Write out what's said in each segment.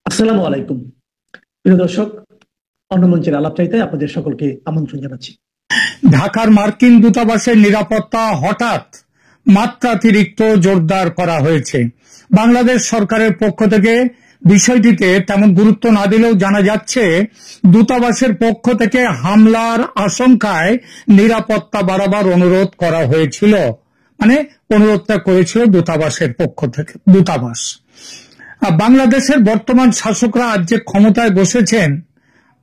আসসালামু আলাইকুম। প্রিয় দর্শক, অন্য মঞ্চের আলাপ চাইতে আপনাদের সকলকে আমন্ত্রণ জানাচ্ছি। ঢাকার মার্কিন দূতাবাসের নিরাপত্তা হঠাৎ মাত্রাতিরিক্ত জোরদার করা হয়েছে। বাংলাদেশ সরকারের পক্ষ থেকে বিষয়টিতে তেমন গুরুত্ব না দিলেও জানা যাচ্ছে দূতাবাসের পক্ষ থেকে হামলার আশঙ্কায় নিরাপত্তা বাড়াবার অনুরোধ করা হয়েছিল। মানে অনুরোধটা করেছিল দূতাবাসের পক্ষ থেকে। দূতাবাস বাংলাদেশের বর্তমান শাসকরা আজ যে ক্ষমতায় বসেছেন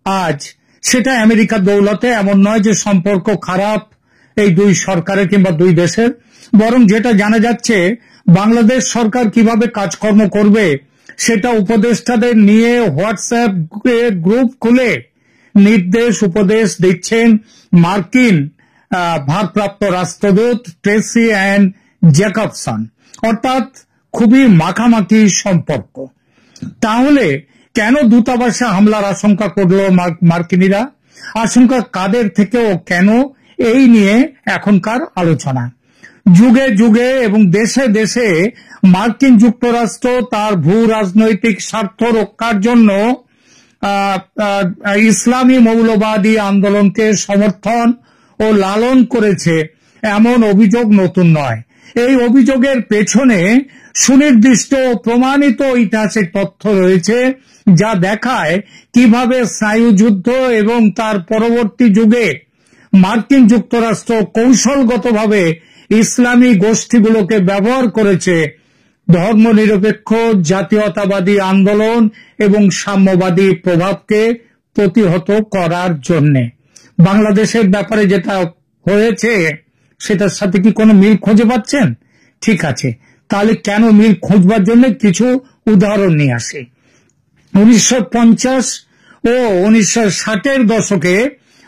আজ সেটা আমেরিকার দৌলতে এমন নয় যে সম্পর্ক খারাপ এই দুই সরকারের কিংবা দুই দেশের, বরং যেটা জানা যাচ্ছে বাংলাদেশ সরকার কিভাবে কাজকর্ম করবে সেটা উপদেষ্টাদের নিয়ে হোয়াটসঅ্যাপ গ্রুপ খুলে নির্দেশ উপদেশ দিচ্ছেন মার্কিন ভারপ্রাপ্ত রাষ্ট্রদূত ট্রেসি অ্যান্ড জ্যাকবসন। অর্থাৎ খুবই মাখামাখি সম্পর্ক। তাহলে কেন দূতাবাসে হামলার আশঙ্কা করলো মার্কিনীরা? আশঙ্কা কাদের থেকে ও কেন, এই নিয়ে এখনকার আলোচনা। যুগে যুগে এবং দেশে দেশে মার্কিন যুক্তরাষ্ট্র তার ভূ রাজনৈতিক স্বার্থ রক্ষার জন্য ইসলামী মৌলবাদী আন্দোলনকে সমর্থন ও লালন করেছে, এমন অভিযোগ নতুন নয়। এই অভিযোগের পেছনে সুনির্দিষ্ট ও প্রমাণিত ঐতিহাসিক তথ্য রয়েছে যা দেখায় কিভাবে স্নায়ুযুদ্ধ এবং তার পরবর্তী যুগে মার্কিন যুক্তরাষ্ট্র কৌশলগতভাবে ইসলামী গোষ্ঠীগুলোকে ব্যবহার করেছে ধর্মনিরপেক্ষ জাতীয়তাবাদী আন্দোলন এবং সাম্যবাদী প্রভাবকে প্রতিহত করার জন্য। বাংলাদেশের ব্যাপারে যেটা হয়েছে সেটার সাথে কি কোনো মিল খুঁজে পাচ্ছেন? ঠিক আছে, তাহলে কেন মিল খুঁজবার জন্য কিছু উদাহরণ নিয়ে আসে। 1950 ও 1960-এর দশকে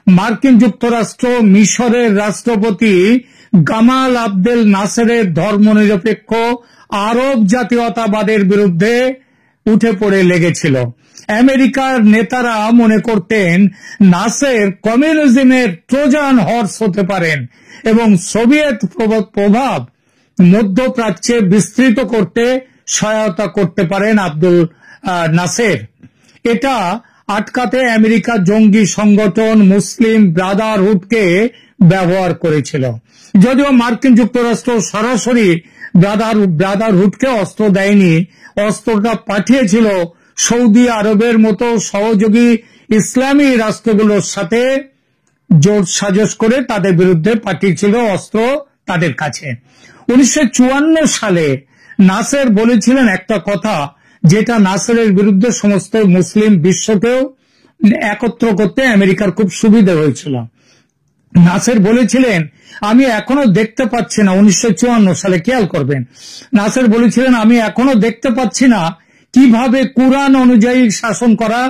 মার্কিন যুক্তরাষ্ট্র মিশরের রাষ্ট্রপতি গামাল আবদেল নাসেরের ধর্মনিরপেক্ষ আরব জাতীয়তাবাদের বিরুদ্ধে উঠে পড়ে লেগেছিল। আমেরিকার নেতারা মনে করতেন নাসের কমিউনিজমের ট্রোজান হর্স হতে পারেন এবং সোভিয়েত প্রভাব মধ্যপ্রাচ্যে বিস্তৃত করতে সহায়তা করতে পারেন আব্দুল নাসের। এটা আটকাতে আমেরিকা জঙ্গি সংগঠন মুসলিম ব্রাদারহুডকে ব্যবহার করেছিল। যদিও মার্কিন যুক্তরাষ্ট্র সরাসরি ব্রাদারহুডকে অস্ত্র দেয়নি, অস্ত্রটা পাঠিয়েছিল সৌদি আরবের মতো সহযোগী ইসলামী রাষ্ট্রগুলোর সাথে জোট সাজস করে তাদের বিরুদ্ধে পাঠিয়েছিল অস্ত্র তাদের কাছে। 1954 সালে নাসের বলেছিলেন একটা কথা যেটা নাসেরের বিরুদ্ধে সমস্ত মুসলিম বিশ্বকেও একত্র করতে আমেরিকার খুব সুবিধা হয়েছিল। নাসের বলেছিলেন, আমি এখনো দেখতে পাচ্ছি না, 1954 সালে, খেয়াল করবেন, নাসের বলেছিলেন আমি এখনো দেখতে পাচ্ছি না কিভাবে কুরআন অনুযায়ী শাসন করা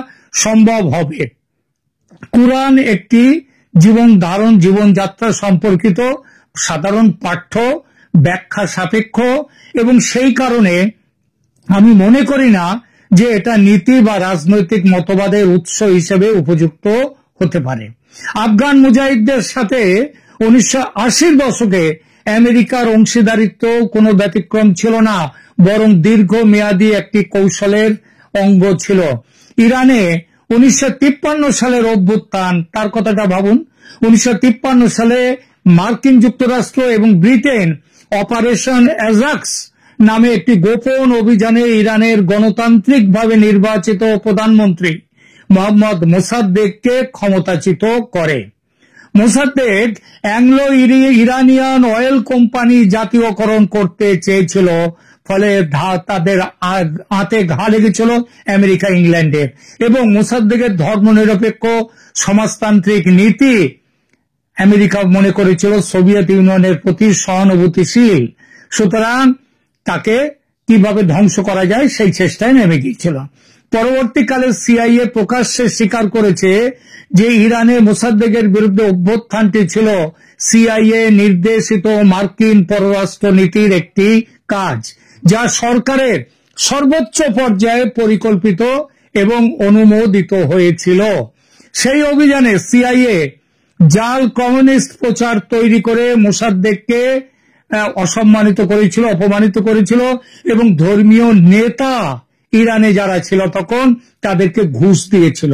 সম্ভব হবে। কুরআন একটি জীবনযাত্রা সম্পর্কিত সাধারণ পাঠ্য, ব্যাখ্যা সাপেক্ষ, এবং সেই কারণে আমি মনে করি না যে এটা নীতি বা রাজনৈতিক মতবাদের উৎস হিসেবে উপযুক্ত হতে পারে। আফগান মুজাহিদদের সাথে 1980-র দশকে আমেরিকার অংশীদারিত্ব কোনো ব্যতিক্রম ছিল না, বরং দীর্ঘমেয়াদী একটি কৌশলের অঙ্গ ছিল। ইরানে 1953 সালের অভ্যুত্থান, তার কথাটা ভাবুন। 1953 সালে মার্কিন যুক্তরাষ্ট্র এবং ব্রিটেন অপারেশন অ্যাজাক্স নামে একটি গোপন অভিযানে ইরানের গণতান্ত্রিকভাবে নির্বাচিত প্রধানমন্ত্রী মোহাম্মদ মোসাদ্দেককে ক্ষমতাচ্যুত করে। Mosaddegh Anglo Iranian oil company জাতীয়করণ করতে চেয়েছিল, ফলে তাদের হাতে ঘা লেগেছিল আমেরিকা ইংল্যান্ডের, এবং মোসাদ্দেকের ধর্মনিরপেক্ষ সমাজতান্ত্রিক নীতি আমেরিকা মনে করেছিল সোভিয়েত ইউনিয়নের প্রতি সহানুভূতিশীল, সুতরাং তাকে কিভাবে ধ্বংস করা যায় সেই চেষ্টায় নেমে গিয়েছিল। পরবর্তীকালে সিআইএ প্রকাশ্যে স্বীকার করেছে যে ইরানে মোসাদ্দেকের বিরুদ্ধে অভ্যুত্থানটি ছিল সিআইএ নির্দেশিত মার্কিন পররাষ্ট্র নীতির একটি কাজ, যা সরকারের সর্বোচ্চ পর্যায়ে পরিকল্পিত এবং অনুমোদিত হয়েছিল। সেই অভিযানে সিআইএ জাল কমিউনিস্ট প্রচার তৈরি করে মোসাদ্দেককে অসম্মানিত করেছিল, অপমানিত করেছিল, এবং ধর্মীয় নেতা ইরানে যারা ছিল তখন তাদেরকে ঘুষ দিয়েছিল।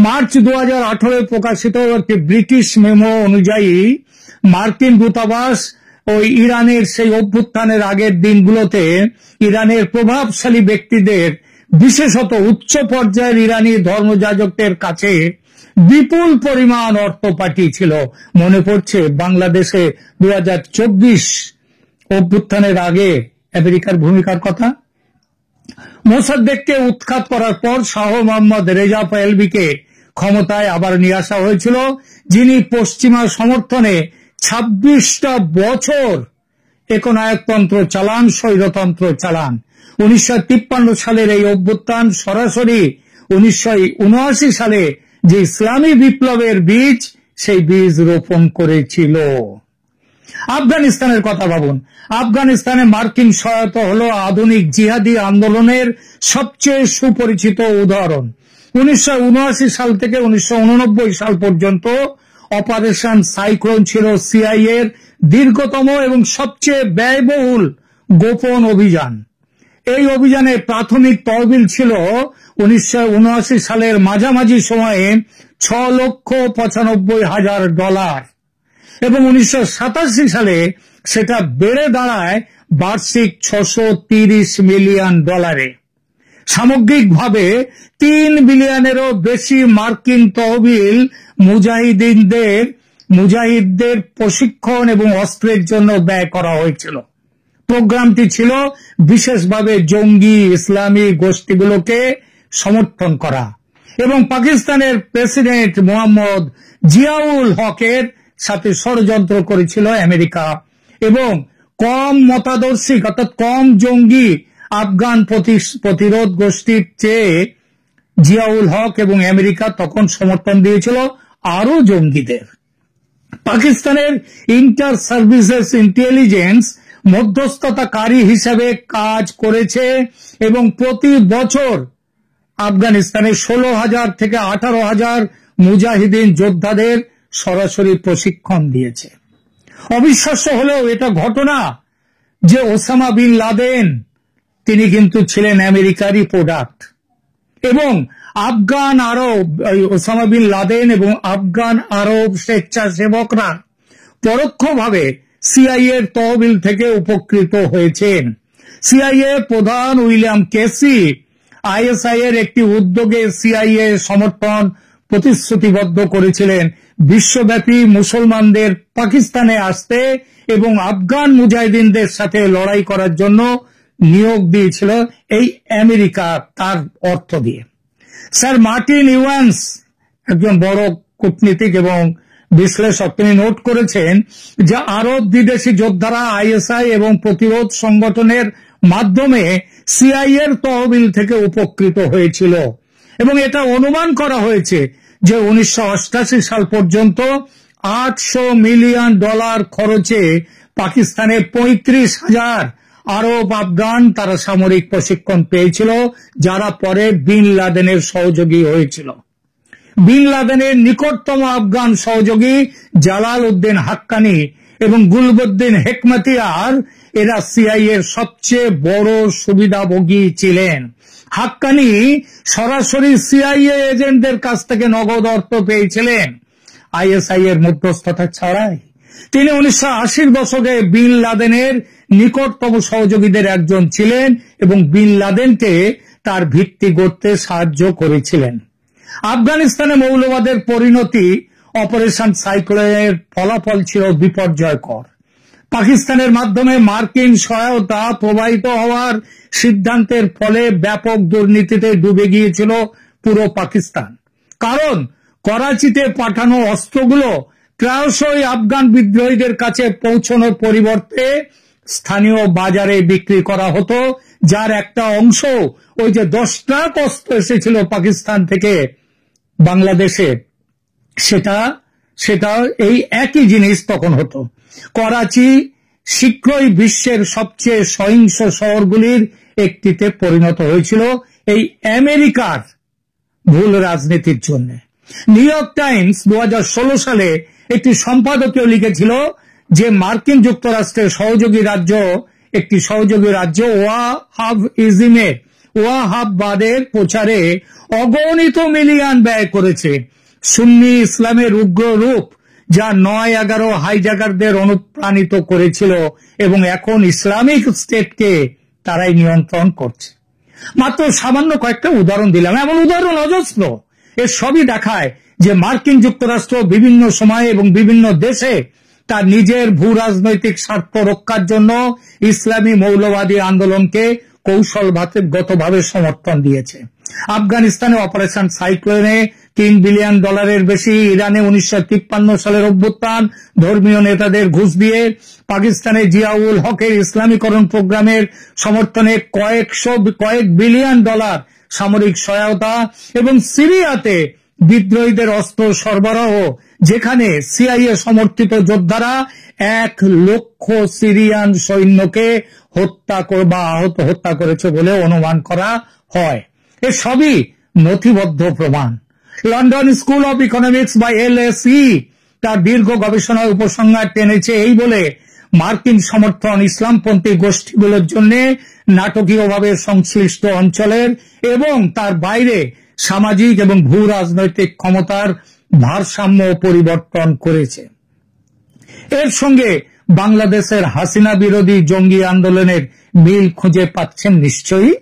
মার্চ 2018 প্রকাশিত একটি ব্রিটিশ মেমো অনুযায়ী মার্কিন দূতাবাস ওই ইরানের সেই অভ্যুত্থানের আগের দিনগুলোতে ইরানের প্রভাবশালী ব্যক্তিদের, বিশেষত উচ্চ পর্যায়ের ইরানি ধর্মযাজকদের কাছে বিপুল পরিমাণ অর্থ পাঠিয়েছিল। মনে পড়ছে বাংলাদেশে 2024 অভ্যুত্থানের আগে আমেরিকার ভূমিকার কথা। মোসাদ্দেককে উৎখাত করার পর শাহ মোহাম্মদ রেজা পাহলভিকে ক্ষমতায় আবার নিয়ে আসা হয়েছিল, যিনি পশ্চিমা সমর্থনে 26টা বছর একনায়কতন্ত্র চালান, স্বৈরতন্ত্র চালান। 1953 সালের এই অভ্যুত্থান সরাসরি 1979 সালে যে ইসলামী বিপ্লবের বীজ, সেই বীজ রোপণ করেছিল। আফগানিস্তানের কথা ভাবুন। আফগানিস্তানে মার্কিন সহায়তা হলো আধুনিক জিহাদি আন্দোলনের সবচেয়ে সুপরিচিত উদাহরণ। 1979 সাল থেকে 1989 সাল পর্যন্ত অপারেশন সাইক্লোন ছিল সিআইএ এর দীর্ঘতম এবং সবচেয়ে ব্যয়বহুল গোপন অভিযান। এই অভিযানের প্রাথমিক তহবিল ছিল 1979 সালের মাঝামাঝি সময়ে $6,95,000 এবং 1987 সালে সেটা বেড়ে দাঁড়ায় বার্ষিক $630 মিলিয়ন। সামগ্রিকভাবে 3 বিলিয়নেরও বেশি মার্কিন তহবিল মুজাহিদদের প্রশিক্ষণ এবং অস্ত্রের জন্য ব্যয় করা হয়েছিল। প্রোগ্রামটি ছিল বিশেষভাবে জঙ্গি ইসলামী গোষ্ঠীগুলোকে সমর্থন করা এবং পাকিস্তানের প্রেসিডেন্ট মোহাম্মদ জিয়াউল হকের সাথে ষড়যন্ত্র করেছিল আমেরিকা এবং কম মতাদর্শিক অর্থাৎ কম জঙ্গি আফগান প্রতিরোধ গোষ্ঠীর চেয়ে জিয়াউল হক এবং আমেরিকা তখন সমর্থন দিয়েছিল আরো জঙ্গিদের। পাকিস্তানের ইন্টার সার্ভিসেস ইন্টেলিজেন্স মধ্যস্থতাকারী হিসেবে কাজ করেছে এবং প্রতি বছর আফগানিস্তানে 16,000 থেকে 18,000 মুজাহিদিন যোদ্ধাদের সরাসরি প্রশিক্ষণ দিয়েছে। অবিশ্বাস্য হলেও এটা ঘটনা যে ওসামা বিন লাদেন তিনি কিন্তু ছিলেন আমেরিকারই প্রোডাক্ট এবং ওসামা বিন লাদেন এবং আফগান আরব স্বেচ্ছাসেবকরা পরোক্ষভাবে সিআইএ এর তহবিল থেকে উপকৃত হয়েছেন। সিআইএ প্রধান উইলিয়াম কেসি আইএসআই এর একটি উদ্যোগে সিআইএ সমর্থন প্রতিশ্রুতিবদ্ধ করেছিলেন বিশ্বব্যাপী মুসলমানদের পাকিস্তানে আসতে এবং আফগান মুজাহিদিনদের সাথে লড়াই করার জন্য নিয়োগ দিয়েছিল এই আমেরিকা তার অর্থ দিয়ে। স্যার মার্টিন ইভান্স একজন বড় কূটনীতিক এবং বিশ্লেষক, তিনি নোট করেছেন যে আরব বিদেশি যোদ্ধারা আইএসআই এবং প্রতিরোধ সংগঠনের মাধ্যমে সিআইএ এর তহবিল থেকে উপকৃত হয়েছিল এবং এটা অনুমান করা হয়েছে যে 1988 সাল পর্যন্ত $800 মিলিয়ন খরচে পাকিস্তানের 35,000 আরব আফগান তারা সামরিক প্রশিক্ষণ পেয়েছিল, যারা পরে বিন লাদেনের সহযোগী হয়েছিল। বিন লাদেনের নিকটতম আফগান সহযোগী জালাল উদ্দিন হাক্কানি এবং গুলবুদ্দিন হেকমাতিয়ার এরা সিআইএ এর সবচেয়ে বড় সুবিধাভোগী ছিলেন। হাক্কানি সরাসরি সিআইএ এজেন্টদের কাছ থেকে নগদ অর্থ পেয়েছিলেন আইএসআই এর মধ্যস্থতা ছাড়াই। তিনি 1980 দশকে বিন লাদেনের নিকটতম সহযোগীদের একজন ছিলেন এবং বিন লাদেনকে তার ভিত্তি গড়তে সাহায্য করেছিলেন। আফগানিস্তানে মৌলবাদের পরিণতি অপারেশন সাইক্লোনের ফলাফল ছিল বিপর্যয়কর। পাকিস্তানের মাধ্যমে মার্কিন সহায়তা প্রবাহিত হওয়ার সিদ্ধান্তের ফলে ব্যাপক দুর্নীতিতে ডুবে গিয়েছিল পুরো পাকিস্তান। কারণ করাচিতে পাঠানো অস্ত্রগুলো প্রায়শই আফগান বিদ্রোহীদের কাছে পৌঁছানোর পরিবর্তে স্থানীয় বাজারে বিক্রি করা হতো, যার একটা অংশ ওই যে 10 ট্রাক অস্ত্র এসেছিল পাকিস্তান থেকে বাংলাদেশে, সেটা এই একই জিনিস তখন হতো। করাচি শীঘ্রই বিশ্বের সবচেয়ে সহিংস শহরগুলির একটিতে পরিণত হয়েছিল এই আমেরিকার ভুল রাজনীতির জন্য। নিউ ইয়র্ক টাইমস 2016 সালে একটি সম্পাদকীয় লিখেছিল যে মার্কিন যুক্তরাষ্ট্রের একটি সহযোগী রাজ্য ওয়াহাবিজমের ওয়াহাববাদের প্রচারে অগণিত মিলিয়ন ব্যয় করেছে। সুন্নি ইসলামের উগ্র রূপ যা 9-11 হাইজ্যাকারদের অনুপ্রাণিত করেছিল এবং এখন ইসলামিক স্টেটকে তারাই নিয়ন্ত্রণ করছে। মাত্র সামান্য কয়েকটা উদাহরণ দিলাম, এমন উদাহরণ অজস্র। এর সবই দেখায় যে মার্কিন যুক্তরাষ্ট্র বিভিন্ন সময়ে এবং বিভিন্ন দেশে তার নিজের ভূ রাজনৈতিক স্বার্থ রক্ষার জন্য ইসলামী মৌলবাদী আন্দোলনকে কৌশলগতভাবে সমর্থন দিয়েছে। আফগানিস্তানে অপারেশন সাইক্লোনে $3 বিলিয়ন বেশি, ইরানে 1953 সালের অভ্যুত্থান, ধর্মীয় নেতাদের ঘুষ দিয়ে, পাকিস্তানে জিয়াউল হকের ইসলামীকরণ প্রোগ্রামের সমর্থনে কয়েক বিলিয়ন ডলার সামরিক সহায়তা, এবং সিরিয়াতে বিদ্রোহীদের অস্ত্র সরবরাহ, যেখানে সিআইএ সমর্থিত যোদ্ধারা 1 লক্ষ সিরিয়ান সৈন্যকে হত্যা করেছে বলে অনুমান করা হয়। এ সবই নথিবদ্ধ প্রমাণ। লন্ডন স্কুল অব ইকোনমিক্স বা LSE তার দীর্ঘ গবেষণায় উপসংহার টেনেছে এই বলে, মার্কিন সমর্থন ইসলামপন্থী গোষ্ঠীগুলোর জন্য নাটকীয়ভাবে সংশ্লিষ্ট অঞ্চলের এবং তার বাইরে সামাজিক এবং ভূ রাজনৈতিক ক্ষমতার ভারসাম্য পরিবর্তন করেছে। এর সঙ্গে বাংলাদেশের হাসিনা বিরোধী জঙ্গি আন্দোলনের মিল খুঁজে পাচ্ছেন নিশ্চয়ই।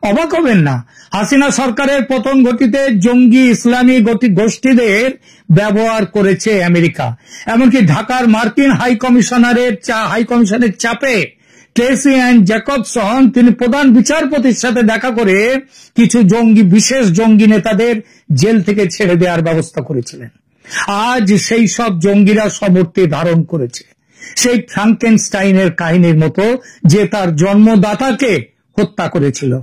অবাক হবেন না, হাসিনা সরকারের পতন ঘটিতে জঙ্গি ইসলামী গোষ্ঠীদের ব্যবহার করেছে আমেরিকা। এমনকি ঢাকার মার্কিন হাইকমিশনের চাপে ট্রেসি অ্যান্ড জ্যাকবসন তিনি প্রধান বিচারপতির সাথে দেখা করে কিছু বিশেষ জঙ্গি নেতাদের জেল থেকে ছেড়ে দেওয়ার ব্যবস্থা করেছিলেন। আজ সেই সব জঙ্গিরা সমর্থি ধারণ করেছে, সেই ফ্রাঙ্কেনস্টাইনের কাহিনীর মতো, যে তার জন্মদাতাকে হত্যা করেছিল।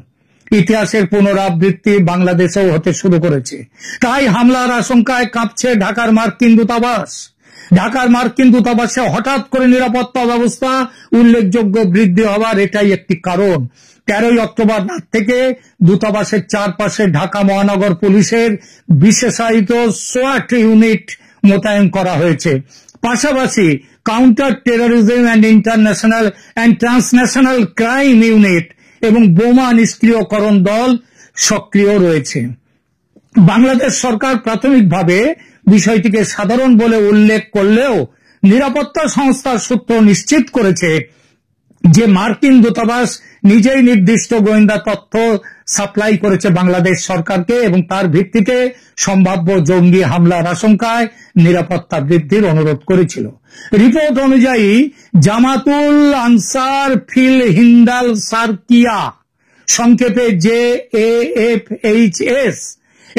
ইতিহাসের পুনরাবৃত্তি বাংলাদেশেও হতে শুরু করেছে। তাই হামলার আশঙ্কায় কাঁপছে ঢাকার মার্কিন দূতাবাস। ঢাকার মার্কিন দূতাবাসে হঠাৎ করে নিরাপত্তা ব্যবস্থা উল্লেখযোগ্য বৃদ্ধি হওয়ার এটাই একটি কারণ। 13 অক্টোবর রাত থেকে দূতাবাসের চারপাশে ঢাকা মহানগর পুলিশের বিশেষায়িত সোয়াট ইউনিট মোতায়েন করা হয়েছে। পাশাপাশি counter terrorism and transnational crime unit এবং বোমা নিষ্ক্রিয়করণ দল সক্রিয় রয়েছে। বাংলাদেশ সরকার প্রাথমিকভাবে বিষয়টিকে সাধারণ বলে উল্লেখ করলেও নিরাপত্তা সংস্থার সূত্র নিশ্চিত করেছে যে মার্কিন দূতাবাস নিজেই নির্দিষ্ট গোয়েন্দা তথ্য সাপ্লাই করেছে বাংলাদেশ সরকারকে এবং তার ভিত্তিতে সম্ভাব্য জঙ্গি হামলার আশঙ্কায় নিরাপত্তা বৃদ্ধির অনুরোধ করেছিল। রিপোর্ট অনুযায়ী জামাতুল আনসার ফিল হিন্দাল সারকিয়া, সংক্ষেপে JAFHS,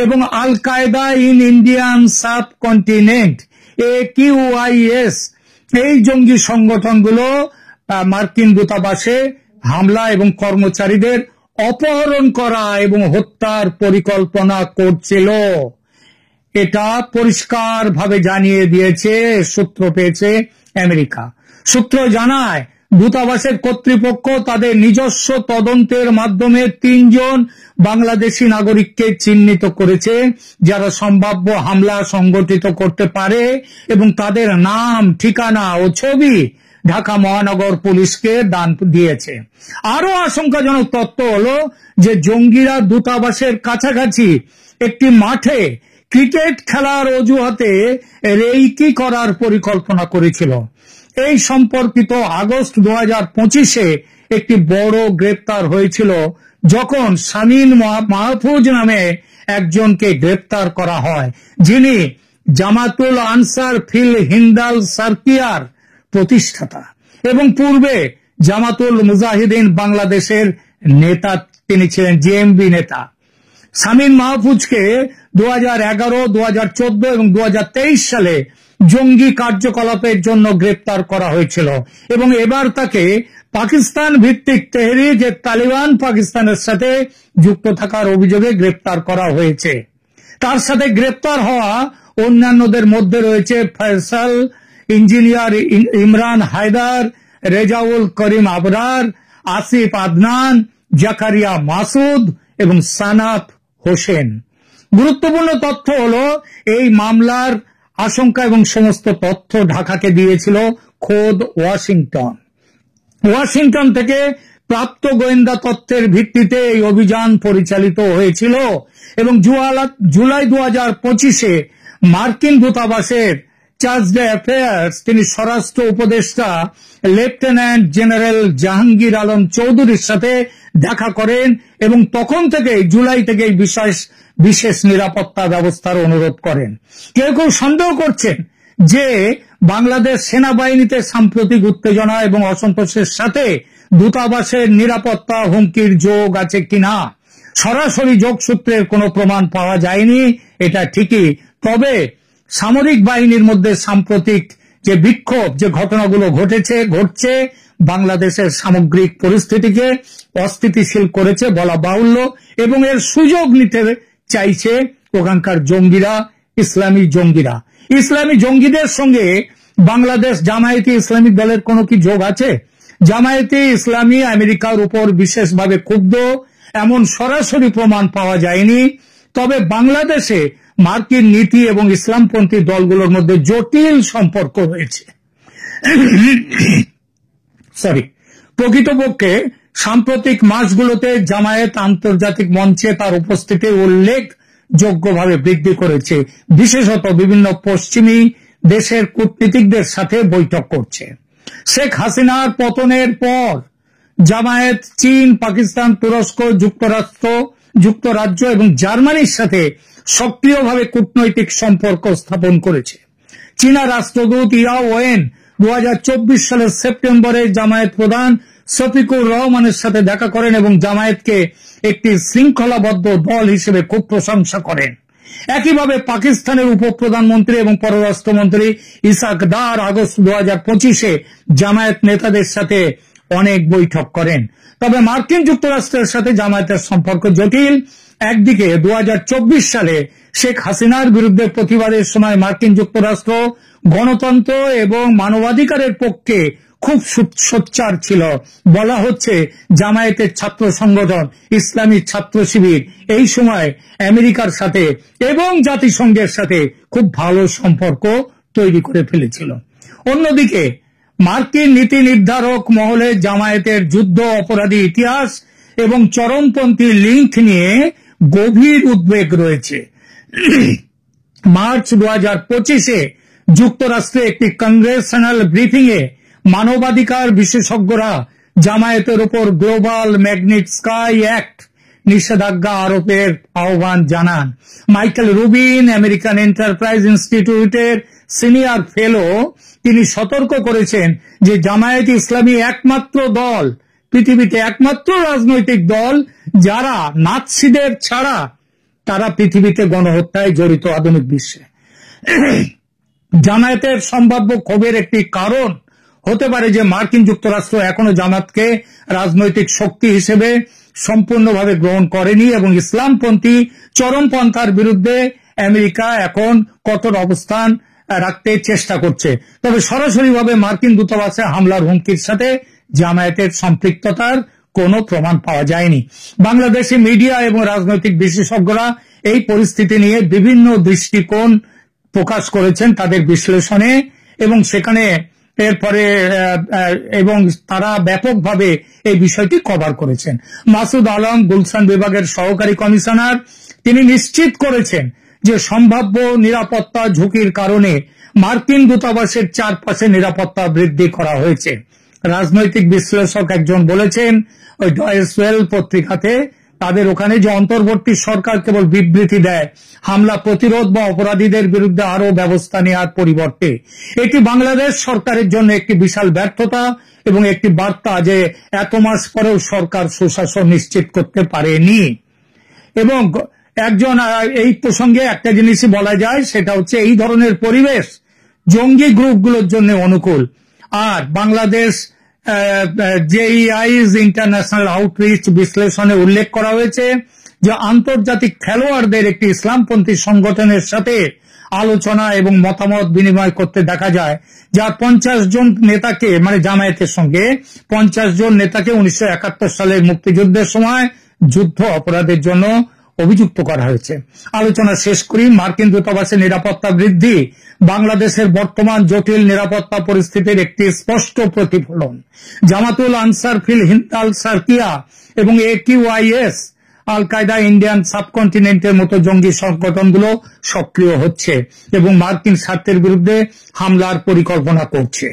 এবং আল কায়দা ইন ইন্ডিয়ান সাবকন্টিনেন্ট AQIS, এই জঙ্গি সংগঠনগুলো মার্কিন দূতাবাসে হামলা এবং কর্মচারীদের অপহরণ করা এবং হত্যার পরিকল্পনা করছিল। এটা পরিষ্কারভাবে জানিয়ে দিয়েছে, সূত্র পেয়েছে আমেরিকা। সূত্র জানায় দূতাবাসের কর্তৃপক্ষ তাদের নিজস্ব তদন্তের মাধ্যমে 3 জন বাংলাদেশি নাগরিককে চিহ্নিত করেছে যারা সম্ভাব্য হামলা সংগঠিত করতে পারে এবং তাদের নাম, ঠিকানা ও ছবি ঢাকা মহানগর পুলিশকে দান দিয়েছে। আরো আশঙ্কাজনক তথ্য হলো যে জঙ্গিরা দূতাবাসের কাছাকাছি একটি মাঠে ক্রিকেট খেলার অজুহাতে রেইকি করার পরিকল্পনা করেছিল। এই সম্পর্কিত আগস্ট 2025-এ একটি বড় গ্রেপ্তার হয়েছিল, যখন শামীম মাহফুজ নামে একজনকে গ্রেপ্তার করা হয়, যিনি জামাতুল আনসার ফিল হিন্দাল সারকিয়ার প্রতিষ্ঠাতা এবং পূর্বে জামাতুল মুজাহিদিন বাংলাদেশের নেতা, তিনি ছিলেন JMB নেতা। শামীম মাহফুজকে 2011, 2014 এবং 2023 সালে জঙ্গি কার্যকলাপের জন্য গ্রেপ্তার করা হয়েছিল এবং এবার তাকে পাকিস্তান ভিত্তিক তেহরিক তালিবান পাকিস্তানের সাথে যুক্ত থাকার অভিযোগে গ্রেপ্তার করা হয়েছে। তার সাথে গ্রেপ্তার হওয়া অন্যান্যদের মধ্যে রয়েছে ফয়সাল, ইঞ্জিনিয়ার ইমরান হায়দার, রেজাউল করিম আবরার, আসিফ আদনান, জাকারিয়া মাসুদ এবং সানাফ হোসেন। গুরুত্বপূর্ণ তথ্য হলো এই মামলার আশঙ্কা এবং সমস্ত তথ্য ঢাকাকে দিয়েছিল খোদ ওয়াশিংটন। ওয়াশিংটন থেকে প্রাপ্ত গোয়েন্দা তথ্যের ভিত্তিতে এই অভিযান পরিচালিত হয়েছিল এবং জুলাই 2025-এ মার্কিন দূতাবাসের চার্জ ডে অ্যাফেয়ার্স তিনি স্বরাষ্ট্র উপদেষ্টা লেফটেন্যান্ট জেনারেল জাহাঙ্গীর আলম চৌধুরীর সাথে দেখা করেন এবং তখন থেকে জুলাই থেকে বিশেষ নিরাপত্তা ব্যবস্থার অনুরোধ করেন। কেউ কেউ সন্দেহ করছেন যে বাংলাদেশ সেনাবাহিনীতে সাম্প্রতিক উত্তেজনা এবং অসন্তোষের সাথে দূতাবাসের নিরাপত্তা হুমকির যোগ আছে কিনা। সরাসরি যোগসূত্রের কোনো প্রমাণ পাওয়া যায়নি, এটা ঠিকই। তবে সামরিক বাহিনীর মধ্যে সাম্প্রতিক যে বিক্ষোভ, যে ঘটনাগুলো ঘটছে বাংলাদেশের সামগ্রিক পরিস্থিতিকে অস্থিতিশীল করেছে বলা বাহুল্য এবং এর সুযোগ নিতে চাইছে ওখানকার জঙ্গিরা, ইসলামী জঙ্গিদের সঙ্গে বাংলাদেশ জামায়াতে ইসলামী দলের কোনো কি যোগ আছে? জামায়াতে ইসলামী আমেরিকার উপর বিশেষভাবে ক্ষুব্ধ এমন সরাসরি প্রমাণ পাওয়া যায়নি। তবে বাংলাদেশে মার্কিন নীতি এবং ইসলামপন্থী দলগুলোর মধ্যে জটিল সম্পর্ক রয়েছে। প্রকৃতপক্ষে সাম্প্রতিক মাসগুলোতে জামায়াত আন্তর্জাতিক মঞ্চে তার উপস্থিতি উল্লেখযোগ্যভাবে বৃদ্ধি করেছে, বিশেষত বিভিন্ন পশ্চিমী দেশের কূটনীতিকদের সাথে বৈঠক করছে। শেখ হাসিনার পতনের পর জামায়াত চীন, পাকিস্তান, তুরস্ক, যুক্তরাজ্য এবং জার্মানির সাথে সক্রিয়ভাবে কূটনৈতিক সম্পর্ক স্থাপন করেছে। চীনা রাষ্ট্রদূত ইয়াও ওয়েন 2024 সালের সেপ্টেম্বরে জামায়াত প্রধান শফিকুর রহমানের সাথে দেখা করেন এবং জামায়াতকে একটি শৃঙ্খলাবদ্ধ দল হিসেবে খুব প্রশংসা করেন। একইভাবে পাকিস্তানের উপপ্রধানমন্ত্রী এবং পররাষ্ট্রমন্ত্রী ইসাক দার আগস্ট 2025-এ জামায়াত নেতাদের সাথে অনেক বৈঠক করেন। তবে মার্কিন যুক্তরাষ্ট্রের সাথে জামায়াতের সম্পর্ক জটিল। একদিকে 2024 সালে শেখ হাসিনার বিরুদ্ধে প্রতিবাদের সময় মার্কিন যুক্তরাষ্ট্র গণতন্ত্র এবং মানবাধিকারের পক্ষে খুব সোচ্চার ছিল। বলা হচ্ছে জামায়াতের ছাত্র সংগঠন ইসলামী ছাত্র শিবির এই সময় আমেরিকার সাথে এবং জাতিসংঘের সাথে খুব ভালো সম্পর্ক তৈরি করে ফেলেছিল। অন্যদিকে মার্কিন নীতি নির্ধারক মহলে জামায়াতের যুদ্ধ অপরাধী ইতিহাস এবং চরমপন্থী লিঙ্ক নিয়ে গভীর উদ্বেগ রয়েছে। মার্চ 2025-এ যুক্তরাষ্ট্রে একটি কংগ্রেশনাল ব্রিফিংয়ে মানবাধিকার বিশেষজ্ঞরা জামায়াতের উপর গ্লোবাল ম্যাগনিটস্কাই অ্যাক্ট নিষেধাজ্ঞা আরোপের আহ্বান জানান। মাইকেল রুবিন, আমেরিকান এন্টারপ্রাইজ ইনস্টিটিউটের সিনিয়র ফেলো, তিনি সতর্ক করেছেন যে জামায়াত ইসলামী একমাত্র দল, পৃথিবীতে একমাত্র রাজনৈতিক দল যারা নাৎসিদের ছাড়া তারা পৃথিবীতে গণহত্যায় জড়িত আধুনিক বিশ্বে। জামায়াতের সম্ভাব্য ক্ষোভের একটি কারণ হতে পারে যে মার্কিন যুক্তরাষ্ট্র এখনো জামায়াতকে রাজনৈতিক শক্তি হিসেবে সম্পূর্ণভাবে গ্রহণ করেনি এবং ইসলামপন্থী চরমপন্থার বিরুদ্ধে আমেরিকা এখন কঠোর অবস্থান রাখতে চেষ্টা করছে। তবে সরাসরিভাবে মার্কিন দূতাবাসে হামলার হুমকির সাথে জামায়াতের সম্পৃক্ততার কোনো প্রমাণ পাওয়া যায়নি। বাংলাদেশি মিডিয়া এবং রাজনৈতিক বিশেষজ্ঞরা এই পরিস্থিতি নিয়ে বিভিন্ন দৃষ্টিকোণ প্রকাশ করেছেন তাদের বিশ্লেষণে এবং সেখানে এরপরে এবং তারা ব্যাপকভাবে এই বিষয়টি কভার করেছেন। মাসুদ আলম, গুলশান বিভাগের সহকারী কমিশনার, তিনি নিশ্চিত করেছেন যে সম্ভাব্য নিরাপত্তা ঝুঁকির কারণে মার্কিন দূতাবাসের চারপাশে নিরাপত্তা বৃদ্ধি করা হয়েছে। রাজনৈতিক বিশ্লেষক একজন বলেছেন ওই ডয়েচ ওয়েল পত্রিকাতে, তাদের ওখানে যে অন্তর্বর্তী সরকার কেবল বিবৃতি দেয় হামলা প্রতিরোধ বা অপরাধীদের বিরুদ্ধে আরো ব্যবস্থা নেওয়ার পরিবর্তে, এটি বাংলাদেশ সরকারের জন্য একটি বিশাল ব্যর্থতা এবং একটি বার্তা যে এত মাস পরেও সরকার সুশাসন নিশ্চিত করতে পারেনি। এবং এই প্রসঙ্গে একটা জিনিসই বলা যায়, সেটা হচ্ছে এই ধরনের পরিবেশ জঙ্গি গ্রুপগুলোর জন্য অনুকূল। আর বাংলাদেশ জেইআই's ইন্টারন্যাশনাল আউটরিচ বিশ্লেষণে উল্লেখ করা হয়েছে যে আন্তর্জাতিক খেলোয়াড়দের একটি ইসলামপন্থী সংগঠনের সাথে আলোচনা এবং মতামত বিনিময় করতে দেখা যায়, যার 50 জন নেতাকে, মানে জামায়াতের সঙ্গে 50 জন নেতাকে 1971 সালের মুক্তিযুদ্ধের সময় যুদ্ধ অপরাধের জন্য অভিযুক্ত করা হয়েছে। আলোচনা শেষ করি। মার্কিন দূতাবাসের নিরাপত্তা বৃদ্ধি বাংলাদেশের বর্তমান জটিল নিরাপত্তা পরিস্থিতির একটি স্পষ্ট প্রতিফলন। জামাতুল আনসার ফিল হিন্দাল সার্কিয়া এবং AQIS আল কায়দা ইন্ডিয়ান সাবকন্টিনেন্টের মতো জঙ্গি সংগঠনগুলো সক্রিয় হচ্ছে এবং মার্কিন স্বার্থের বিরুদ্ধে হামলার পরিকল্পনা করছে।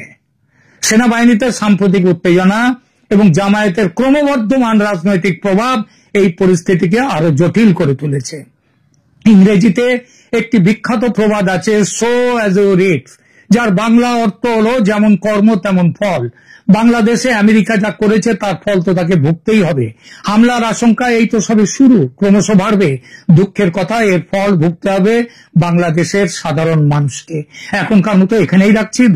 সেনাবাহিনীতে সাম্প্রতিক উত্তেজনা এবং জামায়াতের ক্রমবর্ধমান রাজনৈতিক প্রভাব এই পরিস্থিতিকে আরো জটিল করে তুলেছে। ইংরেজিতে একটি বিখ্যাত প্রবাদ আছে, সো অ্যাজ ইউ রিপ, যার বাংলা অর্থ হলো যেমন কর্ম তেমন ফল। বাংলাদেশে আমেরিকা যা করেছে তার ফল তো তাকে ভুগতেই হবে। হামলার আশঙ্কা এই তো সবে শুরু, ক্রমশ বাড়বে। দুঃখের কথা, এর ফল ভুগতে হবে বাংলাদেশের সাধারণ মানুষকে। এখনকার মতো এখানেই রাখছি।